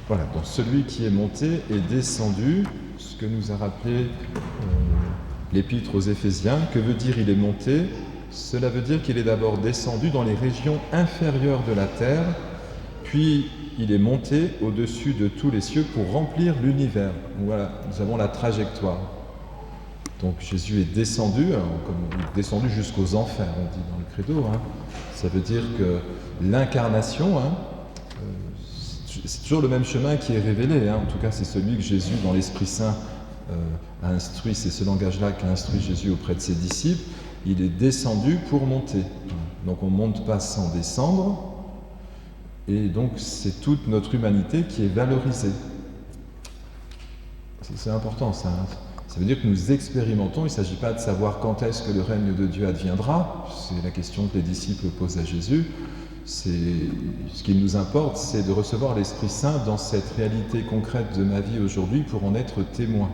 Voilà, donc celui qui est monté est descendu, ce que nous a rappelé l'épître aux Éphésiens. Que veut dire il est monté? Cela veut dire qu'il est d'abord descendu dans les régions inférieures de la terre, puis il est monté au-dessus de tous les cieux pour remplir l'univers. Donc voilà, nous avons la trajectoire. Donc Jésus est descendu, comme il est descendu jusqu'aux enfers, on dit dans le credo. Ça veut dire que l'incarnation, c'est toujours le même chemin qui est révélé. En tout cas, c'est celui que Jésus, dans l'Esprit Saint, a instruit. C'est ce langage-là qu'a instruit Jésus auprès de ses disciples. Il est descendu pour monter. Donc on ne monte pas sans descendre. Et donc c'est toute notre humanité qui est valorisée. C'est important ça. Ça veut dire que nous expérimentons. Il ne s'agit pas de savoir quand est-ce que le règne de Dieu adviendra. C'est la question que les disciples posent à Jésus. Ce qui nous importe, c'est de recevoir l'Esprit Saint dans cette réalité concrète de ma vie aujourd'hui pour en être témoin.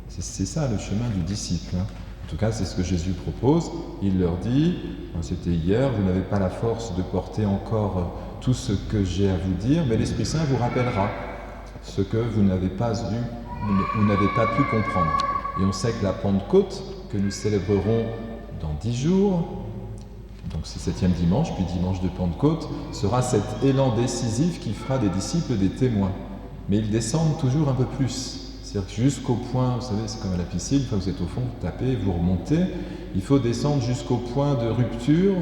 C'est ça le chemin du disciple. En tout cas, c'est ce que Jésus propose. Il leur dit, c'était hier, vous n'avez pas la force de porter encore tout ce que j'ai à vous dire, mais l'Esprit Saint vous rappellera ce que vous n'avez pas vu, vous n'avez pas pu comprendre. Et on sait que la Pentecôte, que nous célébrerons dans 10 jours, donc c'est 7e dimanche, puis dimanche de Pentecôte, sera cet élan décisif qui fera des disciples des témoins. Mais ils descendent toujours un peu plus. C'est-à-dire que jusqu'au point, vous savez, c'est comme à la piscine, une fois que vous êtes au fond, vous tapez, vous remontez. Il faut descendre jusqu'au point de rupture,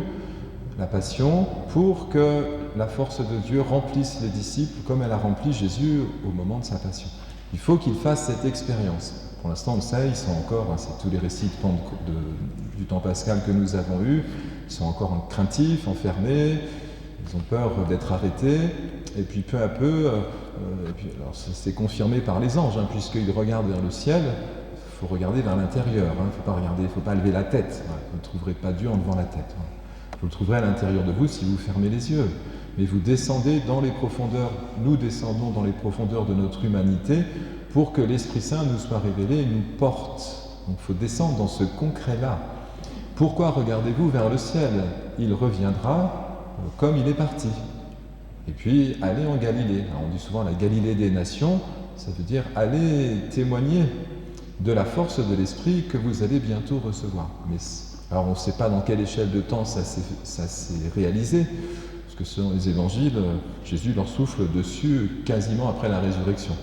la passion, pour que la force de Dieu remplisse les disciples comme elle a rempli Jésus au moment de sa passion. Il faut qu'ils fassent cette expérience. Pour l'instant, on le sait, ils sont encore, c'est tous les récits du temps pascal que nous avons eus, ils sont encore craintifs, enfermés, ils ont peur d'être arrêtés, et puis peu à peu, c'est confirmé par les anges, puisqu'ils regardent vers le ciel, il faut regarder vers l'intérieur, il ne faut pas lever la tête, vous ne trouverez pas Dieu en levant la tête. Vous le trouverez à l'intérieur de vous si vous fermez les yeux, mais vous descendez dans les profondeurs, nous descendons dans les profondeurs de notre humanité pour que l'Esprit Saint nous soit révélé et nous porte. Donc il faut descendre dans ce concret-là. Pourquoi regardez-vous vers le ciel? Il reviendra comme il est parti. Et puis, allez en Galilée. Alors, on dit souvent la Galilée des nations, ça veut dire allez témoigner de la force de l'Esprit que vous allez bientôt recevoir. Mais, alors, on ne sait pas dans quelle échelle de temps ça s'est réalisé, parce que selon les évangiles, Jésus leur souffle dessus quasiment après la résurrection.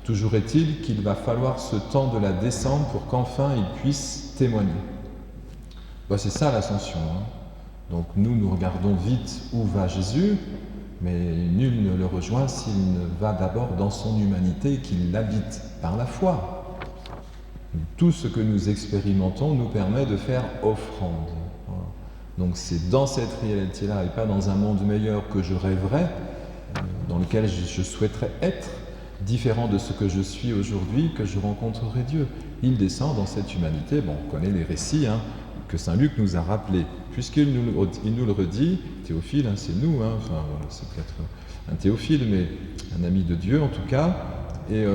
Toujours est-il qu'il va falloir ce temps de la descente pour qu'enfin ils puissent témoigner. C'est ça l'ascension. Donc nous regardons vite où va Jésus, mais nul ne le rejoint s'il ne va d'abord dans son humanité et qu'il l'habite par la foi. Tout ce que nous expérimentons nous permet de faire offrande. Donc c'est dans cette réalité-là et pas dans un monde meilleur que je rêverais, dans lequel je souhaiterais être, différent de ce que je suis aujourd'hui, que je rencontrerai Dieu. Il descend dans cette humanité, on connaît les récits, que saint Luc nous a rappelé, puisqu'il nous le redit, Théophile, c'est nous, c'est peut-être un Théophile, mais un ami de Dieu en tout cas, et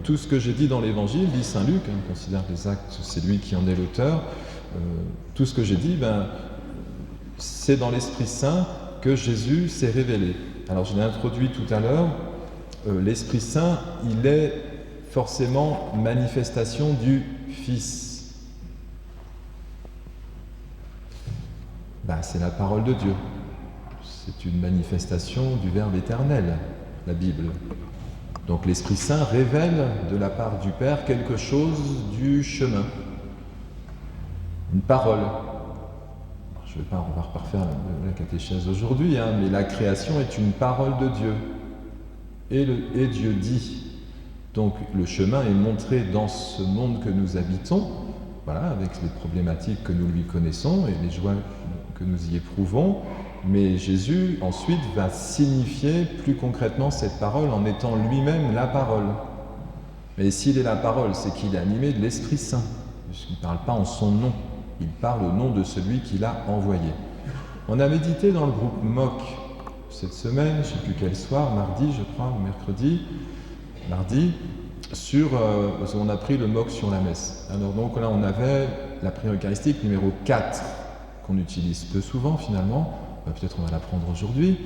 tout ce que j'ai dit dans l'Évangile, dit saint Luc, on considère que les actes, c'est lui qui en est l'auteur, tout ce que j'ai dit, c'est dans l'Esprit Saint que Jésus s'est révélé. Alors je l'ai introduit tout à l'heure, l'Esprit Saint, il est forcément manifestation du Fils. C'est la parole de Dieu. C'est une manifestation du Verbe éternel, la Bible. Donc l'Esprit Saint révèle de la part du Père quelque chose du chemin. Une parole. On va refaire la catéchèse aujourd'hui, mais la création est une parole de Dieu. Et Dieu dit. Donc le chemin est montré dans ce monde que nous habitons, avec les problématiques que nous lui connaissons et les joies que nous y éprouvons, mais Jésus ensuite va signifier plus concrètement cette parole en étant lui-même la parole. Mais s'il est la parole, c'est qu'il est animé de l'Esprit Saint, puisqu'il ne parle pas en son nom, il parle au nom de celui qui l'a envoyé. On a médité dans le groupe MOC cette semaine, je ne sais plus quel soir, mardi je crois, ou mercredi, mardi, on a pris le MOC sur la messe. Alors donc là on avait la prière eucharistique numéro 4, qu'on utilise peu souvent finalement, peut-être on va la prendre aujourd'hui.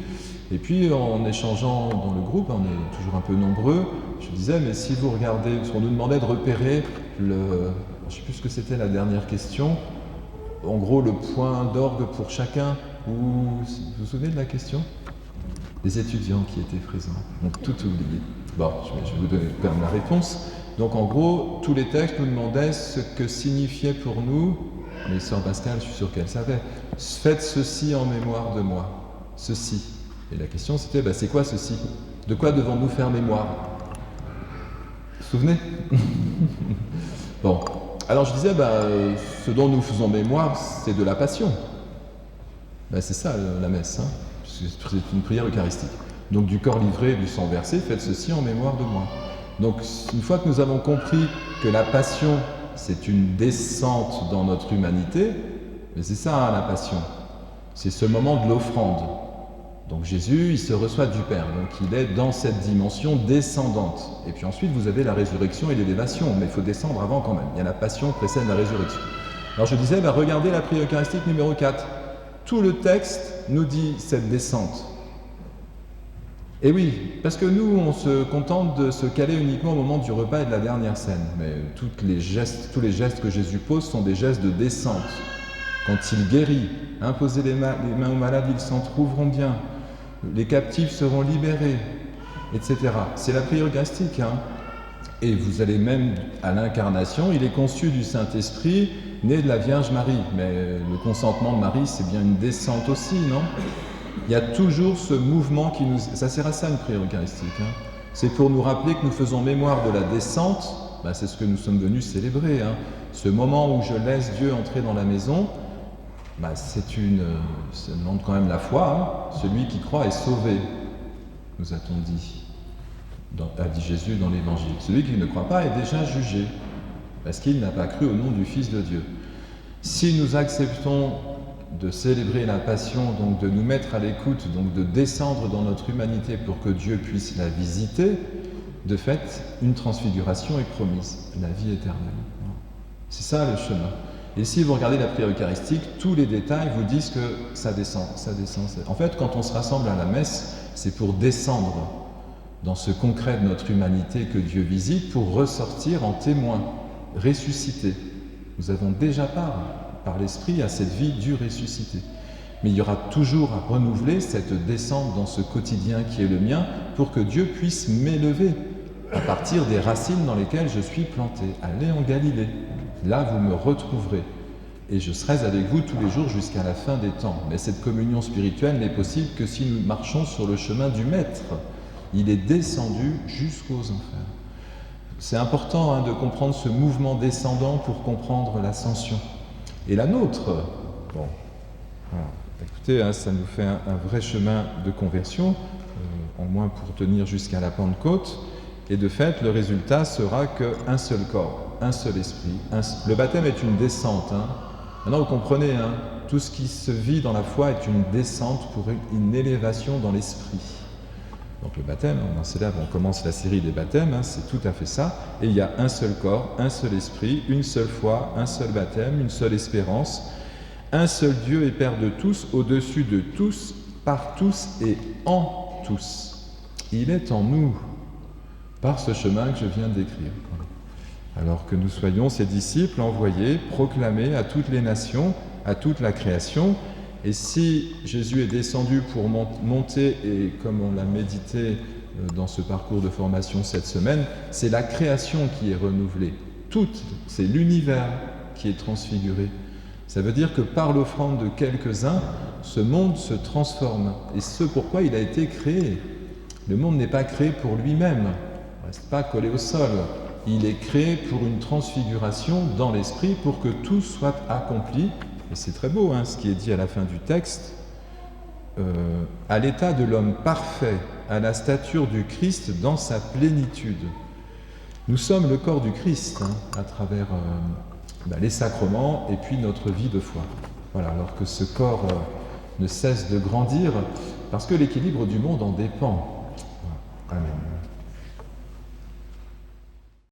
Et puis en échangeant dans le groupe, on est toujours un peu nombreux, je disais, mais si vous regardez, parce qu'on nous demandait de repérer je ne sais plus ce que c'était la dernière question, en gros le point d'orgue pour chacun, vous vous souvenez de la question? Les étudiants qui étaient présents ont tout oublié. Bon, je vais vous donner quand même la réponse. Donc en gros, tous les textes nous demandaient ce que signifiait pour nous, mais sœur Pascal, je suis sûr qu'elle savait, faites ceci en mémoire de moi, ceci. Et la question c'était, c'est quoi ceci? De quoi devons-nous faire mémoire? Vous vous souvenez? Bon, alors je disais, ce dont nous faisons mémoire, c'est de la passion. C'est ça la messe, hein. C'est une prière eucharistique. Donc du corps livré et du sang versé, faites ceci en mémoire de moi. Donc une fois que nous avons compris que la passion, c'est une descente dans notre humanité, mais c'est ça la passion, c'est ce moment de l'offrande. Donc Jésus, il se reçoit du Père, donc il est dans cette dimension descendante. Et puis ensuite, vous avez la résurrection et l'élévation, mais il faut descendre avant quand même. Il y a la passion précède la résurrection. Alors je disais, regardez la prière eucharistique numéro 4. Tout le texte nous dit cette descente. Et oui, parce que nous, on se contente de se caler uniquement au moment du repas et de la dernière scène. Mais tous les gestes que Jésus pose sont des gestes de descente. Quand il guérit, imposez les mains aux malades, ils s'en trouveront bien. Les captifs seront libérés, etc. C'est la prière eucharistique, hein. Et vous allez même à l'incarnation, il est conçu du Saint-Esprit, né de la Vierge Marie. Mais le consentement de Marie, c'est bien une descente aussi, non? Il y a toujours ce mouvement qui nous... Ça sert à ça, une prière eucharistique, hein. C'est pour nous rappeler que nous faisons mémoire de la descente, c'est ce que nous sommes venus célébrer, hein. Ce moment où je laisse Dieu entrer dans la maison, ça demande quand même la foi, hein. Celui qui croit est sauvé, nous a-t-on dit, a dit Jésus dans l'Évangile. Celui qui ne croit pas est déjà jugé, parce qu'il n'a pas cru au nom du Fils de Dieu. Si nous acceptons de célébrer la passion, donc de nous mettre à l'écoute, donc de descendre dans notre humanité pour que Dieu puisse la visiter, de fait, une transfiguration est promise, la vie éternelle. C'est ça le chemin. Et si vous regardez la prière eucharistique, tous les détails vous disent que ça descend, ça descend. En fait, quand on se rassemble à la messe, c'est pour descendre dans ce concret de notre humanité que Dieu visite, pour ressortir en témoin, ressuscité. Nous avons déjà part, par l'Esprit, à cette vie du ressuscité. Mais il y aura toujours à renouveler cette descente dans ce quotidien qui est le mien, pour que Dieu puisse m'élever à partir des racines dans lesquelles je suis planté. Allez en Galilée. Là, vous me retrouverez, et je serai avec vous tous les jours jusqu'à la fin des temps. Mais cette communion spirituelle n'est possible que si nous marchons sur le chemin du Maître. Il est descendu jusqu'aux enfers. C'est important de comprendre ce mouvement descendant pour comprendre l'ascension. Et la nôtre, voilà. Écoutez, ça nous fait un vrai chemin de conversion, au moins pour tenir jusqu'à la Pentecôte. Et de fait, le résultat sera qu'un seul corps, un seul esprit. Le baptême est une descente. Maintenant, vous comprenez, tout ce qui se vit dans la foi est une descente pour une élévation dans l'esprit. Donc le baptême, on commence la série des baptêmes, c'est tout à fait ça. Et il y a un seul corps, un seul esprit, une seule foi, un seul baptême, une seule espérance, un seul Dieu et Père de tous, au-dessus de tous, par tous et en tous. Il est en nous, par ce chemin que je viens de décrire. Alors que nous soyons ses disciples envoyés, proclamés à toutes les nations, à toute la création. Et si Jésus est descendu pour monter, et comme on l'a médité dans ce parcours de formation cette semaine, c'est la création qui est renouvelée. C'est l'univers qui est transfiguré. Ça veut dire que par l'offrande de quelques-uns, ce monde se transforme. Et ce pourquoi il a été créé. Le monde n'est pas créé pour lui-même, il ne reste pas collé au sol. Il est créé pour une transfiguration dans l'esprit, pour que tout soit accompli. Et c'est très beau, ce qui est dit à la fin du texte. À l'état de l'homme parfait, à la stature du Christ dans sa plénitude. Nous sommes le corps du Christ, à travers les sacrements et puis notre vie de foi. Voilà, alors que ce corps ne cesse de grandir, parce que l'équilibre du monde en dépend. Amen.